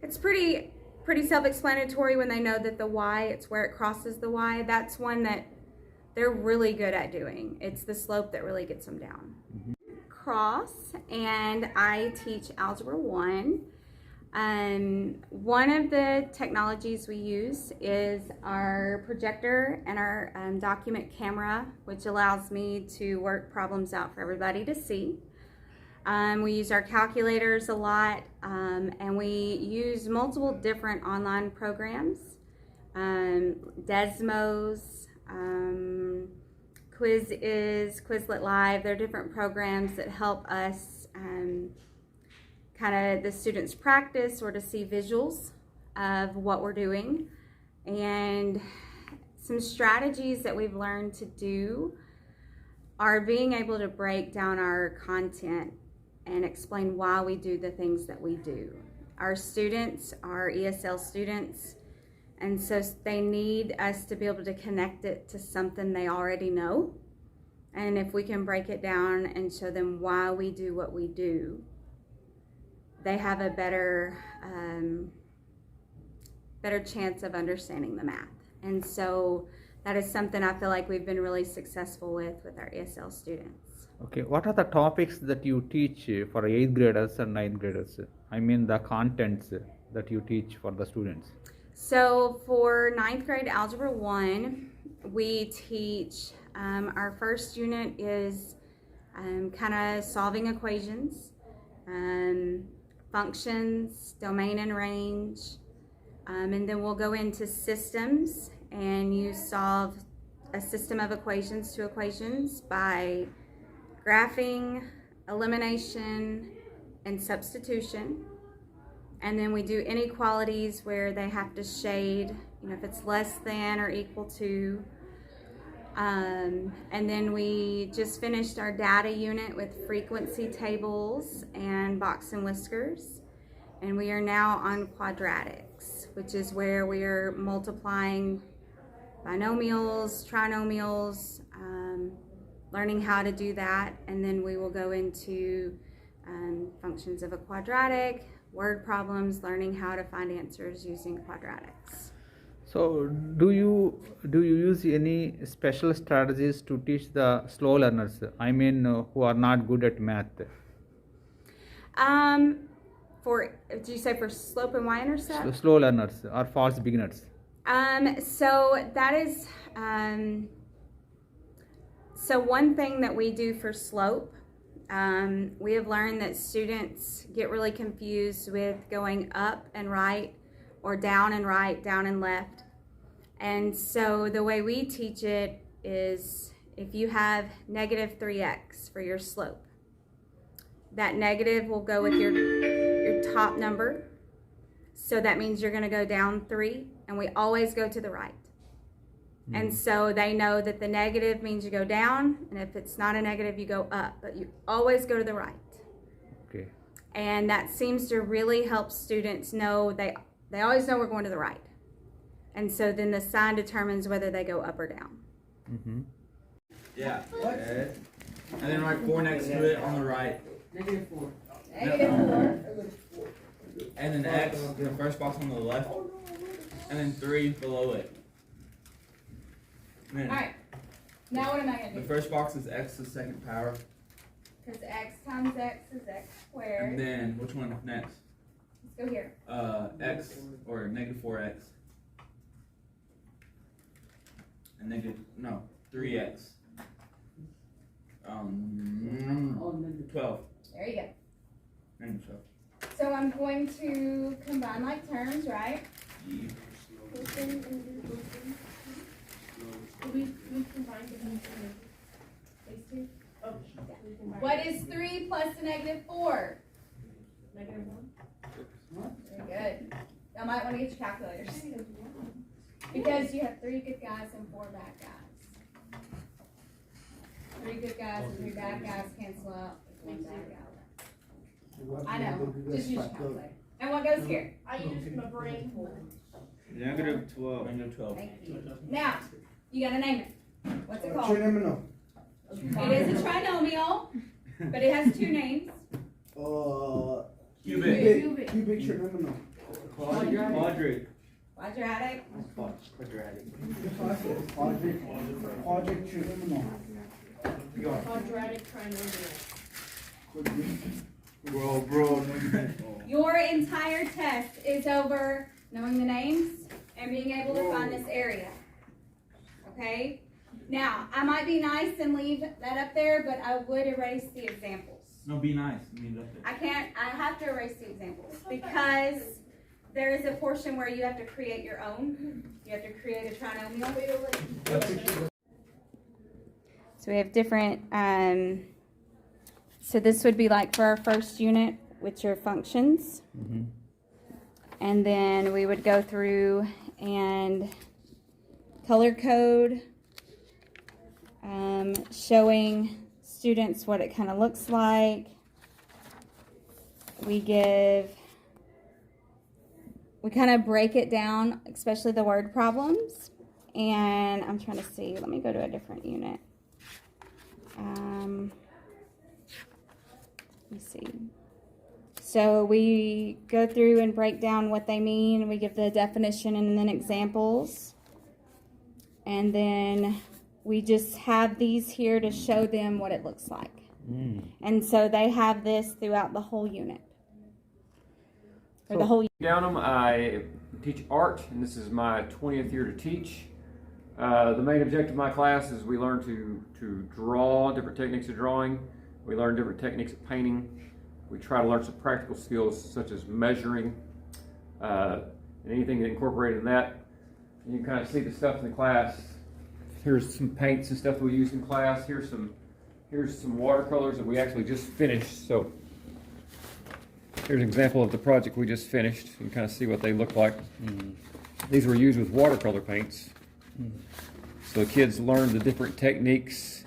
It's pretty self-explanatory when they know that the Y, it's where it crosses the Y. That's one that they're really good at doing. It's the slope that really gets them down. Cross, and I teach Algebra 1. One of the technologies we use is our projector and our document camera, which allows me to work problems out for everybody to see. We use our calculators a lot, and we use multiple different online programs, Desmos, Quizlet Live. They're different programs that help us kind of the students practice or to see visuals of what we're doing. And some strategies that we've learned to do are being able to break down our content and explain why we do the things that we do. Our students are ESL students, and so they need us to be able to connect it to something they already know. And if we can break it down and show them why we do what we do, they have a better chance of understanding the math. And so that is something I feel like we've been really successful with our ESL students. Okay, what are the topics that you teach for 8th graders and 9th graders? I mean the contents that you teach for the students. So for 9th grade Algebra 1, we teach, our first unit is kind of solving equations, functions, domain and range, and then we'll go into systems, and you solve a system of equations to equations by graphing, elimination, and substitution. And then we do inequalities where they have to shade, if it's less than or equal to. And then we just finished our data unit with frequency tables and box and whiskers. And we are now on quadratics, which is where we are multiplying binomials, trinomials, learning how to do that. And then we will go into functions of a quadratic, word problems, learning how to find answers using quadratics. So do you use any special strategies to teach the slow learners? I mean, who are not good at math? Do you say for slope and y-intercept? Slow learners or false beginners. So that is, so one thing that we do for slope, we have learned that students get really confused with going up and right or down and right, down and left. And so the way we teach it is if you have negative 3x for your slope, that negative will go with your top number. So that means you're going to go down 3, and we always go to the right. And so they know that the negative means you go down, and if it's not a negative, you go up, but you always go to the right. Okay. And that seems to really help students know they always know we're going to the right. And so then the sign determines whether they go up or down. Mm-hmm. Yeah. Okay. And then write 4 next to it on the right. Negative 4. Negative 4. And then X in the first box on the left. And then 3 below it. All right. Now what am I going to The do? first box is X to the second power. Because x times x is x squared. And then which one next? Let's go here. X or negative 4x. And 3x. 12. There you go. Negative 12. So I'm going to combine like terms, right? Yeah. We combined these two? Oh, What is 3 plus the negative 4? Negative 1. Very good. Y'all might want to get your calculators. Because you have 3 good guys and 4 bad guys. 3 good guys and 3 bad guys cancel out with 1 bad guy. I know. Just use your calculator. And what goes here? I used my brain. Negative 12. Negative 12. Thank you. Now, you gotta name it. What's it called? Trinomial. It is a trinomial, but it has 2 names. Cubic. Cubic trinomial. Quadratic. Quadratic. Quadratic. Quadratic trinomial. Bro, bro. Your entire test is over knowing the names and being able to find this area. Okay? Now, I might be nice and leave that up there, but I would erase the examples. No, be nice. I mean, that's it. I have to erase the examples because there is a portion where you have to create your own. You have to create a trinomial. So we have different, so this would be like for our first unit, which are functions. Mm-hmm. And then we would go through and color code, showing students what it kind of looks like. We kind of break it down, especially the word problems. And I'm trying to see, let me go to a different unit. Let me see. So we go through and break down what they mean. We give the definition and then examples. And then we just have these here to show them what it looks like. And so they have this throughout the whole unit. Or the whole Downham, I teach art, and this is my 20th year to teach. The main objective of my class is we learn to draw, different techniques of drawing. We learn different techniques of painting. We try to learn some practical skills such as measuring, and anything incorporated in that. You can kind of see the stuff in the class. Here's some paints and stuff we use in class. Here's some watercolors that we actually just finished. So here's an example of the project we just finished. You can kind of see what they look like. These were used with watercolor paints. So the kids learned the different techniques.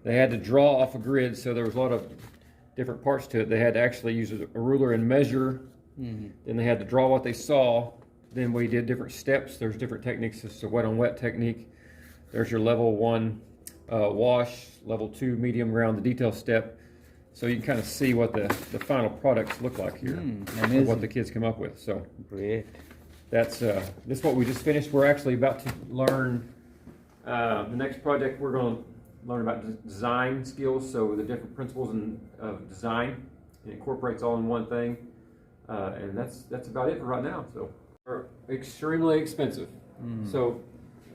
They had to draw off a grid, so there was a lot of different parts to it. They had to actually use a ruler and measure. Then they had to draw what they saw. Then we did different steps. There's different techniques. It's a wet on wet technique. There's your level 1 wash, level 2 medium ground, the detail step. So you can kind of see what the final products look like here, what the kids come up with. So Great. that's this is what we just finished. We're actually about to learn the next project. We're going to learn about design skills, so the different principles of design. It incorporates all in one thing, and that's about it for right now. So they're extremely expensive. So,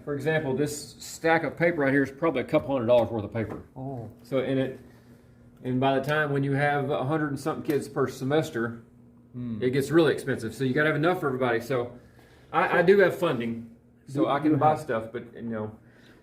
for example, this stack of paper right here is probably a couple $100 worth of paper. Oh. So and by the time when you have 100 and something kids per semester, it gets really expensive. So you got to have enough for everybody. So I do have funding, so I can buy stuff, but you know.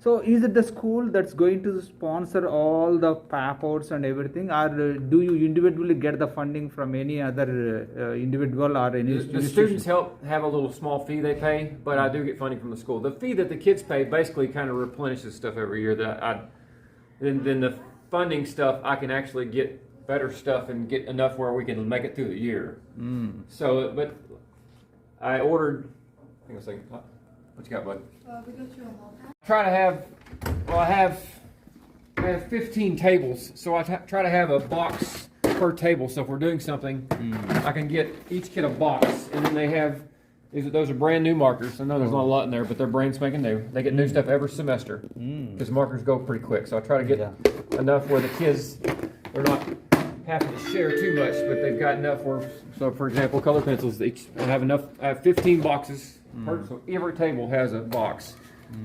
So is it the school that's going to sponsor all the papers and everything, or do you individually get the funding from any other individual or any The students help have a little small fee they pay, but I do get funding from the school. The fee that the kids pay basically kind of replenishes stuff every year. Then the funding stuff, I can actually get better stuff and get enough where we can make it through the year. So, but I ordered. Hang on a second. What you got, bud? We go to a hall. Try to have. Well, I have 15 tables, so I try to have a box per table. So if we're doing something, I can get each kid a box, and then they have. Those are brand new markers. I know there's not a lot in there, but they're brand spanking new. They get new stuff every semester because markers go pretty quick. So I try to get enough where the kids are not having to share too much, but they've got enough where. So for example, color pencils. I have enough. I have 15 boxes. So every table has a box,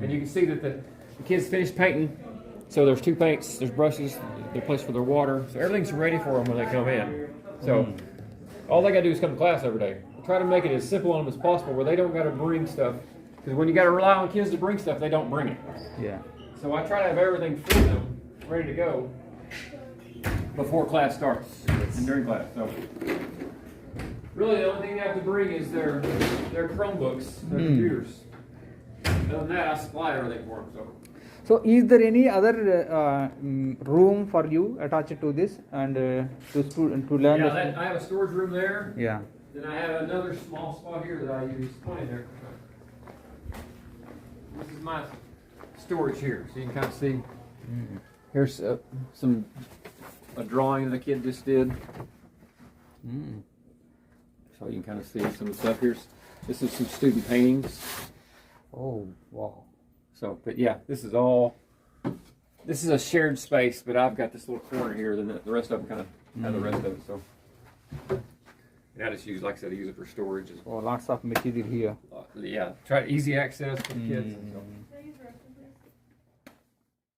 and you can see that the kids finished painting. So there's 2 paints. There's brushes. There's a place for their water. So everything's ready for them when they come in. So all they got to do is come to class every day. Try to make it as simple on them as possible where they don't got to bring stuff. Because when you got to rely on kids to bring stuff, they don't bring it. Yeah. So I try to have everything for them, ready to go before class starts and during class. So really the only thing they have to bring is their Chromebooks, their computers. Other than that, I supply everything for them. So is there any other room for you attached to this and to learn? Yeah, I have a storage room there. Yeah. Then I have another small spot here that I use. Come in there. This is my storage here, so you can kind of see. Here's a drawing the kid just did. so you can kind of see some of the stuff. This is some student paintings. Oh, wow. So, but yeah, this is a shared space, but I've got this little corner here, then the rest of them kind of have the rest of it, so. And I just use, like I said, I use it for storage. Oh, lots of material here. Yeah, try easy access for the kids. And so.